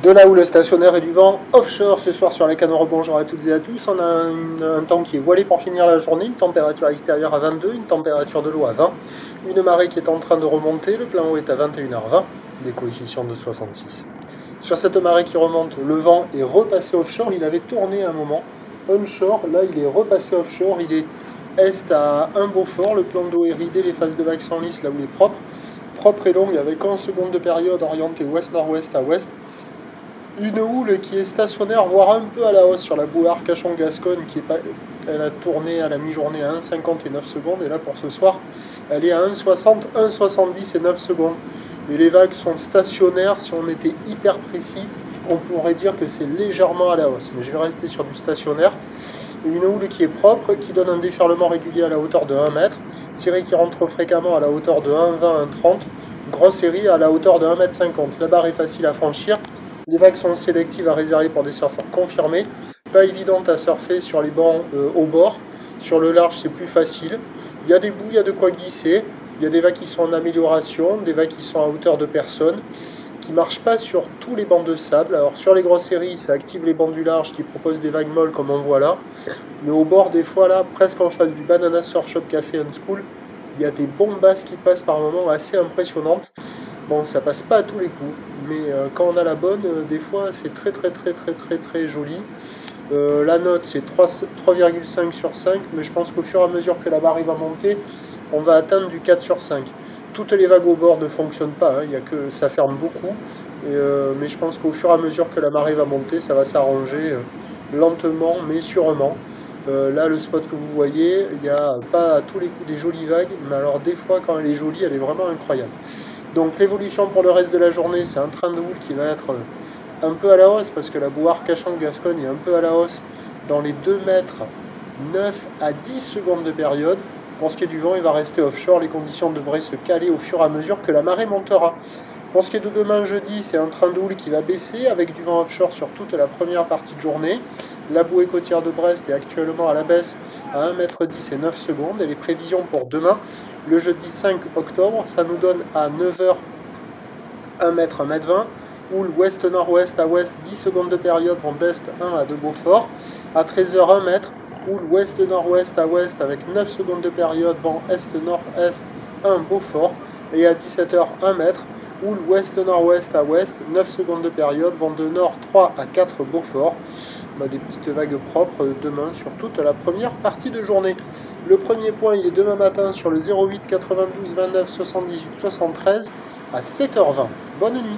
De là où le stationnaire et du vent offshore ce soir sur les canaux, bonjour à toutes et à tous. On a un temps qui est voilé pour finir la journée, une température extérieure à 22, une température de l'eau à 20, une marée qui est en train de remonter, le plein eau est à 21h20, des coefficients de 66. Sur cette marée qui remonte, le vent est repassé offshore, il avait tourné un moment onshore, là il est repassé offshore, il est est à 1 Beaufort, le plan d'eau est ridé, les phases de vagues sont lisses là où il est propre et longue avec 11 secondes de période orientée ouest-nord-ouest à ouest. Une houle qui est stationnaire, voire un peu à la hausse sur la bouée Arcachon-Gascogne, elle a tourné à la mi-journée à 1,50 et 9 secondes, et là pour ce soir, elle est à 1,60, 1,70 et 9 secondes. Et les vagues sont stationnaires, si on était hyper précis, on pourrait dire que c'est légèrement à la hausse, mais je vais rester sur du stationnaire. Une houle qui est propre, qui donne un déferlement régulier à la hauteur de 1 mètre, ciré qui rentre fréquemment à la hauteur de 1,20, 1,30, grosse série à la hauteur de 1,50 m. La barre est facile à franchir. Les vagues sont sélectives à réserver pour des surfeurs confirmés, pas évidentes à surfer sur les bancs au bord. Sur le large, c'est plus facile. Il y a des bouts, il y a de quoi glisser. Il y a des vagues qui sont en amélioration, des vagues qui sont à hauteur de personne, qui ne marchent pas sur tous les bancs de sable. Alors sur les grosses séries, ça active les bancs du large qui proposent des vagues molles comme on voit là. Mais au bord, des fois, là, presque en face du Banana Surf Shop Café and School, il y a des bombasses qui passent par moments assez impressionnantes. Bon, ça passe pas à tous les coups, mais quand on a la bonne, des fois c'est très joli. La note c'est 3,5 sur 5, mais je pense qu'au fur et à mesure que la marée va monter, on va atteindre du 4 sur 5. Toutes les vagues au bord ne fonctionnent pas, hein, y a que ça ferme beaucoup, mais je pense qu'au fur et à mesure que la marée va monter, ça va s'arranger lentement mais sûrement. Là, le spot que vous voyez, il n'y a pas à tous les coups des jolies vagues, mais alors des fois, quand elle est jolie, elle est vraiment incroyable. Donc l'évolution pour le reste de la journée, c'est un train de houle qui va être un peu à la hausse, parce que la bouée Arcachon-Gascogne est un peu à la hausse dans les 2 mètres 9 à 10 secondes de période. Pour ce qui est du vent, il va rester offshore, les conditions devraient se caler au fur et à mesure que la marée montera. Pour ce qui est de demain jeudi, c'est un train de houle qui va baisser avec du vent offshore sur toute la première partie de journée. La bouée côtière de Brest est actuellement à la baisse à 1,10 m et 9 secondes. Et les prévisions pour demain, le jeudi 5 octobre, ça nous donne à 9h 1 m, 1,20 m. Houle ouest-nord-ouest à ouest, 10 secondes de période, vent d'est 1 à 2 Beaufort. À 13h 1 m, houle ouest-nord-ouest à ouest avec 9 secondes de période, vent est-nord-est 1 Beaufort. Et à 17h 1 m, houle ouest-nord-ouest à ouest, 9 secondes de période, vent de nord 3 à 4 Beaufort. Des petites vagues propres demain sur toute la première partie de journée. Le premier point, il est demain matin sur le 08 92 29 78 73 à 7h20. Bonne nuit.